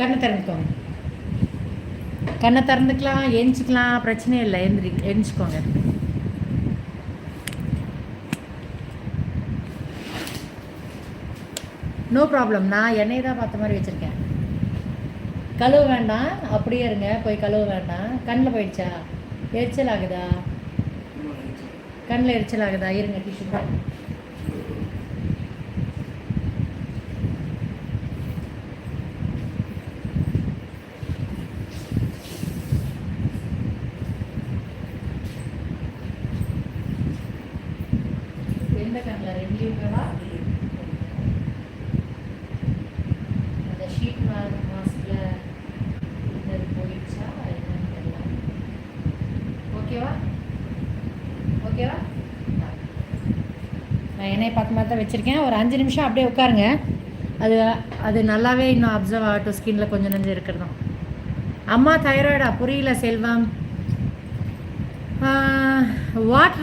கண்ணை திறந்துக்கோங்க, கண்ணை திறந்துக்கலாம், எரிஞ்சிக்கலாம், பிரச்சனை இல்லை. எரிஞ்சிக்கோங்க. No problem. நான் எண்ணெய் தான் பார்த்த மாதிரி வச்சுருக்கேன். கழுவ வேண்டாம், அப்படியே இருங்க. போய் கழுவ வேண்டாம். கண்ணில் போயிடுச்சா? எரிச்சல் ஆகுதா? கண்ணில் எரிச்சல் ஆகுதா? இருங்க, டிஷ்யூ தான். எந்த கண்ணில்? ரெண்டுலேயுமேவா? அந்த ஷீட் மாஸ்கில் இருந்தது போயிடுச்சா என்னன்னு தெரியல. ஓகேவா? ஓகேவா? நான் எண்ணெயை பார்த்த மாதிரி தான் வச்சுருக்கேன். ஒரு 5 நிமிஷம் அப்படியே உட்காருங்க. அது நல்லாவே இன்னும் அப்சர்வ் ஆகட்டும். ஸ்கின்னில் கொஞ்சம் நஞ்சு இருக்கிறதும். அம்மா தைராய்டா? புரியல Selvam. What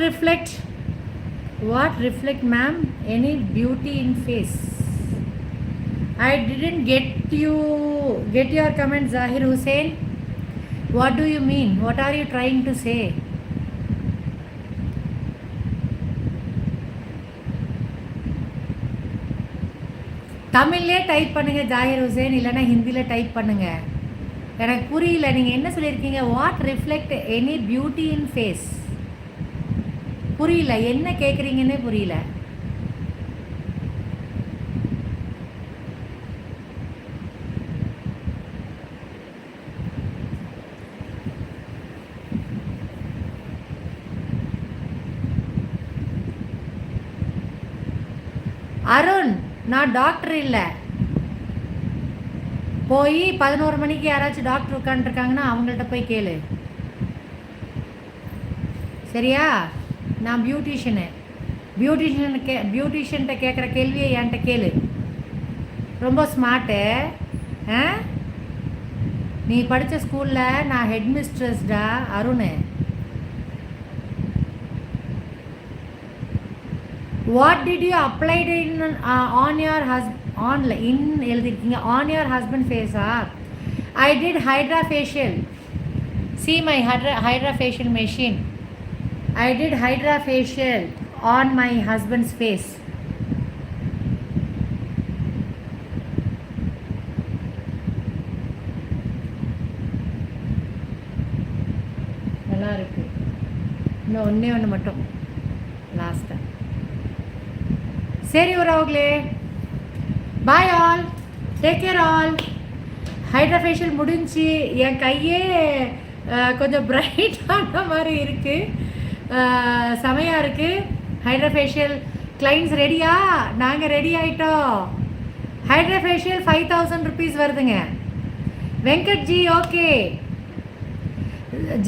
reflect ma'am? Any beauty in face? I didn't get your comment, Zahir Hussain. What do you mean? What are you trying to say? தமிழ்லே டைப் பண்ணுங்க ஜாகிர் ஹுசேன், இல்லைன்னா ஹிந்தியில் டைப் பண்ணுங்க. எனக்கு புரியல நீங்கள் என்ன சொல்லியிருக்கீங்க. What reflect any beauty in face? புரியல, என்ன கேட்குறீங்கன்னே புரியல. அருண், நான் டாக்டர் இல்லை. போய் 11 மணிக்கு யாராச்சும் டாக்டர் உட்காந்துருக்காங்கன்னா அவங்கள்ட்ட போய் கேளு, சரியா? நான் பியூட்டிஷியன்கிட்ட கேட்குற கேள்வியை என்கிட்ட கேளு. ரொம்ப ஸ்மார்ட்டு. நீ படித்த ஸ்கூலில் நான் ஹெட் மிஸ்ட்ரஸ்டா Arun. What did you apply on your husband எழுதிருக்கீங்க? On your husband face? I did Hydra facial. See my Hydra facial machine. I did Hydra facial on my husband's face. நல்லா இருக்கு. இன்னும் ஒன்று மட்டும் லாஸ்ட்டாக. சரி உறவுகளே, bye all, take care all. Hydra facial முடிஞ்சு என் கையே கொஞ்சம் பிரைட்டான மாதிரி இருக்குது, செமையாக இருக்குது. ஹைட்ரா ஃபேஷியல் கிளைண்ட்ஸ் ரெடியா? நாங்கள் ரெடி ஆகிட்டோம். ஹைட்ரா ஃபேஷியல் 5000 rupees வருதுங்க. வெங்கட்ஜி ஓகே.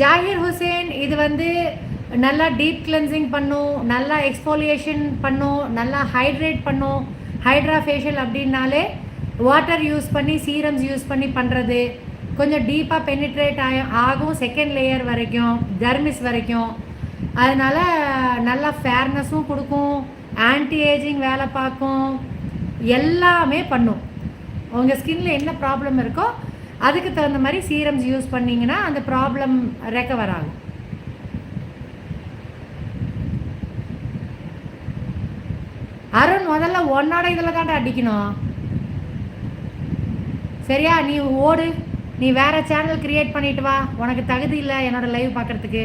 ஜாகிர் ஹுசேன் இது வந்து நல்லா டீப் கிளென்சிங் பண்ணும், நல்லா எக்ஸ்ஃபோலியேஷன் பண்ணும், நல்லா ஹைட்ரேட் பண்ணும். ஹைட்ரா ஃபேஷியல் அப்படின்னாலே வாட்டர் யூஸ் பண்ணி சீரம்ஸ் யூஸ் பண்ணி பண்ணுறது. கொஞ்சம் டீப்பாக பெனிட்ரேட் ஆகும், செகண்ட் லேயர் வரைக்கும், டெர்மிஸ் வரைக்கும். அதனால் நல்லா ஃபேர்னஸும் கொடுக்கும், ஆன்டி ஏஜிங் வேலை பார்க்கும், எல்லாமே பண்ணும். உங்கள் ஸ்கின்னில் என்ன ப்ராப்ளம் இருக்கோ அதுக்கு தகுந்த மாதிரி சீரம்ஸ் யூஸ் பண்ணிங்கன்னா அந்த ப்ராப்ளம் ரெக்கவர் ஆகும். அருண் முதல்ல உன்னோட இதில் தாண்டா அடிக்கணும், சரியா? நீ ஓடு, நீ வேறு சேனல் க்ரியேட் பண்ணிட்டு வா. உனக்கு தகுதி இல்லை என்னோடய லைவ் பார்க்குறதுக்கு.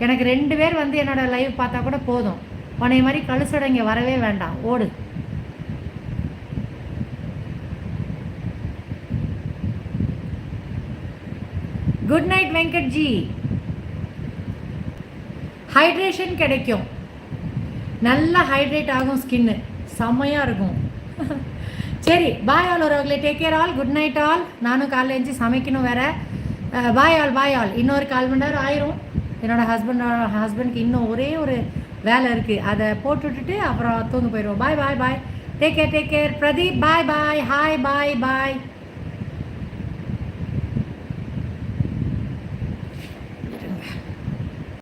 எனக்கு 2 பேர் வந்து என்னோடய லைவ் பார்த்தா கூட போதும். உன்னை மாதிரி கழுசோட இங்கே வரவே வேண்டாம், ஓடு. Good night Venkatji. ஹைட்ரேஷன் கிடைக்கும், நல்லா ஹைட்ரேட் ஆகும், ஸ்கின்னு செம்மையாக இருக்கும். சரி, பாய் ஆல் உறவுகளே, take care all, good night all. நானும் காலையில் எழுந்து சமைக்கணும் வேறு. Bye all. இன்னொரு 1/4 மணி நேரம் ஆயிரும். என்னோடய ஹஸ்பண்டுக்கு இன்னும் ஒரே ஒரு வேலை இருக்குது, அதை போட்டு விட்டுட்டு அப்புறம் தூங்க போயிடுவோம். Bye. Take care. Pradeep bye. Hi பாய்.